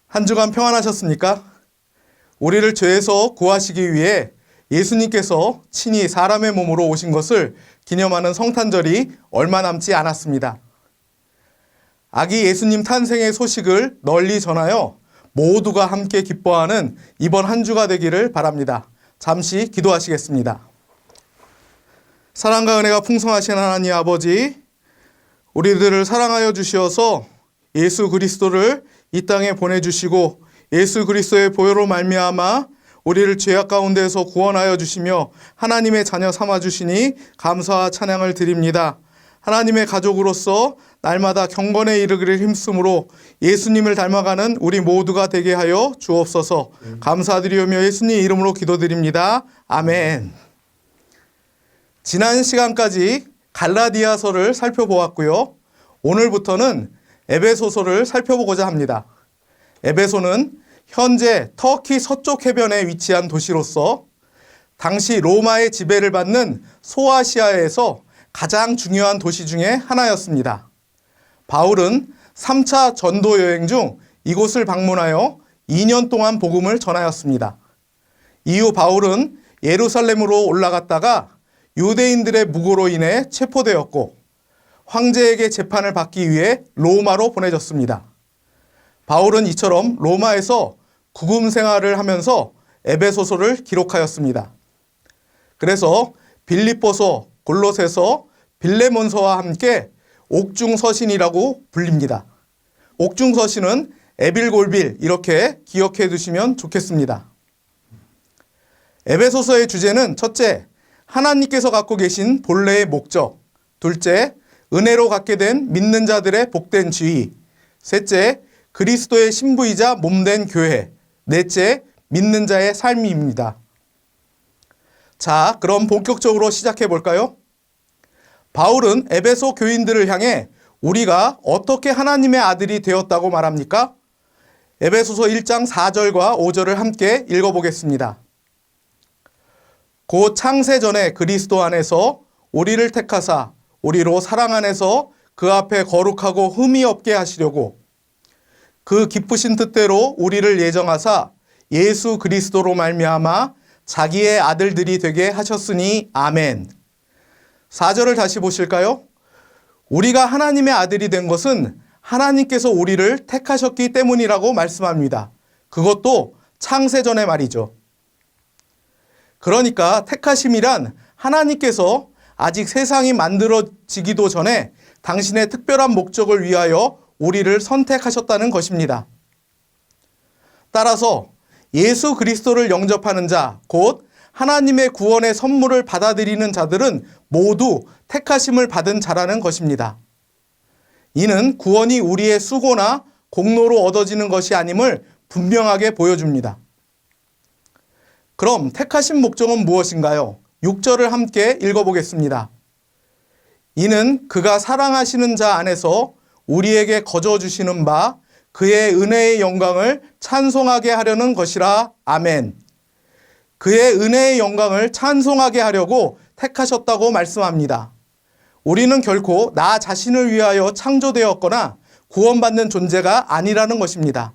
한 주간 평안하셨습니까? 우리를 죄에서 구하시기 위해 예수님께서 친히 사람의 몸으로 오신 것을 기념하는 성탄절이 얼마 남지 않았습니다. 아기 예수님 탄생의 소식을 널리 전하여 모두가 함께 기뻐하는 이번 한 주가 되기를 바랍니다. 잠시 기도하시겠습니다. 사랑과 은혜가 풍성하신 하나님 아버지, 우리들을 사랑하여 주시어서 예수 그리스도를 이 땅에 보내주시고 예수 그리스도의 보혈로 말미암아 우리를 죄악 가운데에서 구원하여 주시며 하나님의 자녀 삼아 주시니 감사와 찬양을 드립니다. 하나님의 가족으로서 날마다 경건에 이르기를 힘쓰므로 예수님을 닮아가는 우리 모두가 되게 하여 주옵소서. 감사드리오며 예수님 이름으로 기도드립니다. 아멘. 지난 시간까지 갈라디아서를 살펴보았고요. 오늘부터는 에베소서를 살펴보고자 합니다. 에베소는 현재 터키 서쪽 해변에 위치한 도시로서 당시 로마의 지배를 받는 소아시아에서 가장 중요한 도시 중에 하나였습니다. 바울은 3차 전도 여행 중 이곳을 방문하여 2년 동안 복음을 전하였습니다. 이후 바울은 예루살렘으로 올라갔다가 유대인들의 무고로 인해 체포되었고 황제에게 재판을 받기 위해 로마로 보내졌습니다. 바울은 이처럼 로마에서 구금 생활을 하면서 에베소서를 기록하였습니다. 그래서 빌립보서, 골로새서, 빌레몬서와 함께 옥중서신이라고 불립니다. 옥중서신은 에빌골빌 이렇게 기억해 두시면 좋겠습니다. 에베소서의 주제는 첫째, 하나님께서 갖고 계신 본래의 목적, 둘째, 은혜로 갖게 된 믿는 자들의 복된 지위, 셋째, 그리스도의 신부이자 몸된 교회, 넷째, 믿는 자의 삶입니다. 자, 그럼 본격적으로 시작해 볼까요? 바울은 에베소 교인들을 향해 우리가 어떻게 하나님의 아들이 되었다고 말합니까? 에베소서 1장 4절과 5절을 함께 읽어보겠습니다. 곧 창세전에 그리스도 안에서 우리를 택하사 우리로 사랑 안에서 그 앞에 거룩하고 흠이 없게 하시려고 그 기쁘신 뜻대로 우리를 예정하사 예수 그리스도로 말미암아 자기의 아들들이 되게 하셨으니 아멘. 4절을 다시 보실까요? 우리가 하나님의 아들이 된 것은 하나님께서 우리를 택하셨기 때문이라고 말씀합니다. 그것도 창세전의 말이죠. 그러니까 택하심이란 하나님께서 아직 세상이 만들어지기도 전에 당신의 특별한 목적을 위하여 우리를 선택하셨다는 것입니다. 따라서 예수 그리스도를 영접하는 자, 곧 하나님의 구원의 선물을 받아들이는 자들은 모두 택하심을 받은 자라는 것입니다. 이는 구원이 우리의 수고나 공로로 얻어지는 것이 아님을 분명하게 보여줍니다. 그럼 택하신 목적은 무엇인가요? 6절을 함께 읽어보겠습니다. 이는 그가 사랑하시는 자 안에서 우리에게 거저주시는 바 그의 은혜의 영광을 찬송하게 하려는 것이라. 아멘. 그의 은혜의 영광을 찬송하게 하려고 택하셨다고 말씀합니다. 우리는 결코 나 자신을 위하여 창조되었거나 구원받는 존재가 아니라는 것입니다.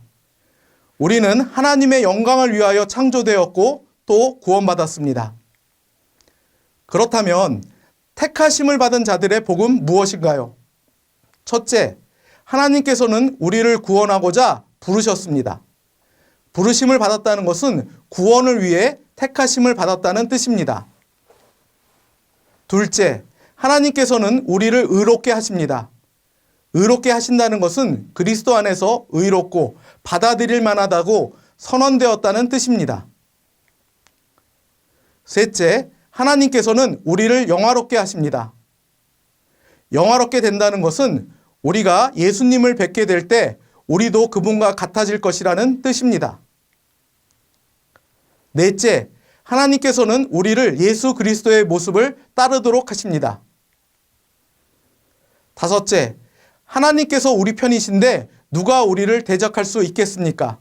우리는 하나님의 영광을 위하여 창조되었고 또 구원받았습니다. 그렇다면 택하심을 받은 자들의 복은 무엇인가요? 첫째, 하나님께서는 우리를 구원하고자 부르셨습니다. 부르심을 받았다는 것은 구원을 위해 택하심을 받았다는 뜻입니다. 둘째, 하나님께서는 우리를 의롭게 하십니다. 의롭게 하신다는 것은 그리스도 안에서 의롭고 받아들일 만하다고 선언되었다는 뜻입니다. 셋째, 하나님께서는 우리를 영화롭게 하십니다. 영화롭게 된다는 것은 우리가 예수님을 뵙게 될 때 우리도 그분과 같아질 것이라는 뜻입니다. 넷째, 하나님께서는 우리를 예수 그리스도의 모습을 따르도록 하십니다. 다섯째, 하나님께서 우리 편이신데 누가 우리를 대적할 수 있겠습니까?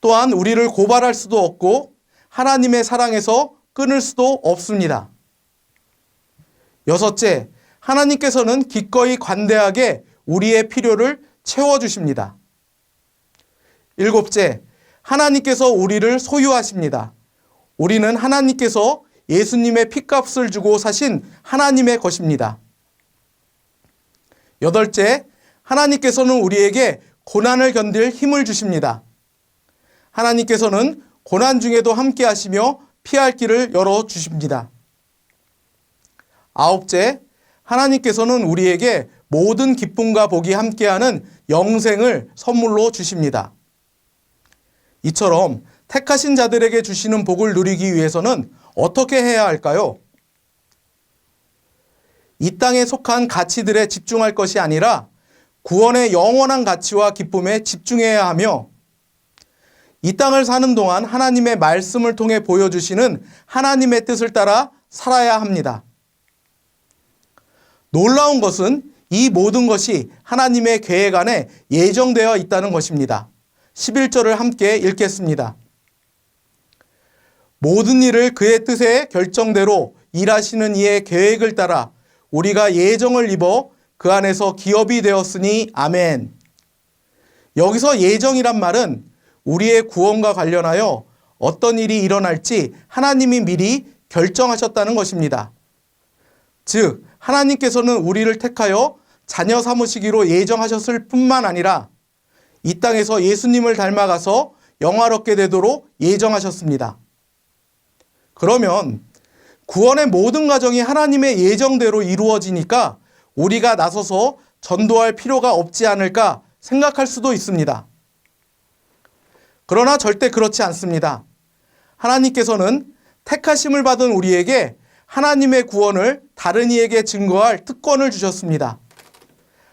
또한 우리를 고발할 수도 없고 하나님의 사랑에서 끊을 수도 없습니다. 여섯째, 하나님께서는 기꺼이 관대하게 우리의 필요를 채워주십니다. 일곱째, 하나님께서 우리를 소유하십니다. 우리는 하나님께서 예수님의 핏값을 주고 사신 하나님의 것입니다. 여덟째, 하나님께서는 우리에게 고난을 견딜 힘을 주십니다. 하나님께서는 고난 중에도 함께 하시며 피할 길을 열어주십니다. 아홉째, 하나님께서는 우리에게 모든 기쁨과 복이 함께하는 영생을 선물로 주십니다. 이처럼 택하신 자들에게 주시는 복을 누리기 위해서는 어떻게 해야 할까요? 이 땅에 속한 가치들에 집중할 것이 아니라 구원의 영원한 가치와 기쁨에 집중해야 하며 이 땅을 사는 동안 하나님의 말씀을 통해 보여주시는 하나님의 뜻을 따라 살아야 합니다. 놀라운 것은 이 모든 것이 하나님의 계획 안에 예정되어 있다는 것입니다. 11절을 함께 읽겠습니다. 모든 일을 그의 뜻의 결정대로 일하시는 이의 계획을 따라 우리가 예정을 입어 그 안에서 기업이 되었으니 아멘. 여기서 예정이란 말은 우리의 구원과 관련하여 어떤 일이 일어날지 하나님이 미리 결정하셨다는 것입니다. 즉, 하나님께서는 우리를 택하여 자녀 삼으시기로 예정하셨을 뿐만 아니라 이 땅에서 예수님을 닮아가서 영화롭게 되도록 예정하셨습니다. 그러면 구원의 모든 과정이 하나님의 예정대로 이루어지니까 우리가 나서서 전도할 필요가 없지 않을까 생각할 수도 있습니다. 그러나 절대 그렇지 않습니다. 하나님께서는 택하심을 받은 우리에게 하나님의 구원을 다른 이에게 증거할 특권을 주셨습니다.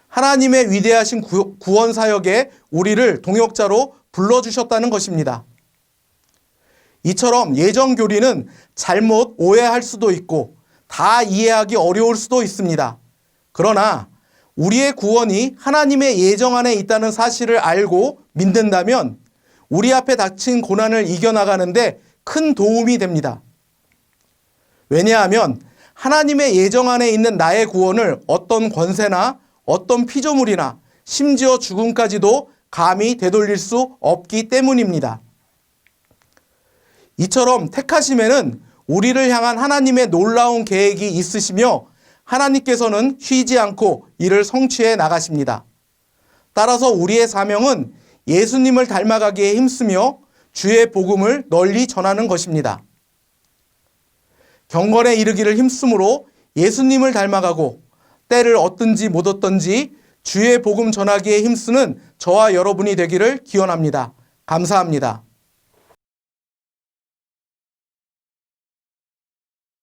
하나님의 위대하신 구원 사역에 우리를 동역자로 불러주셨다는 것입니다. 이처럼 예정 교리는 잘못 오해할 수도 있고 다 이해하기 어려울 수도 있습니다. 그러나 우리의 구원이 하나님의 예정 안에 있다는 사실을 알고 믿는다면 우리 앞에 닥친 고난을 이겨나가는데 큰 도움이 됩니다. 왜냐하면 하나님의 예정 안에 있는 나의 구원을 어떤 권세나 어떤 피조물이나 심지어 죽음까지도 감히 되돌릴 수 없기 때문입니다. 이처럼 택하심에는 우리를 향한 하나님의 놀라운 계획이 있으시며 하나님께서는 쉬지 않고 이를 성취해 나가십니다. 따라서 우리의 사명은 예수님을 닮아가기에 힘쓰며 주의 복음을 널리 전하는 것입니다. 경건에 이르기를 힘쓰므로 예수님을 닮아가고 때를 얻든지 못 얻든지 주의 복음 전하기에 힘쓰는 저와 여러분이 되기를 기원합니다. 감사합니다.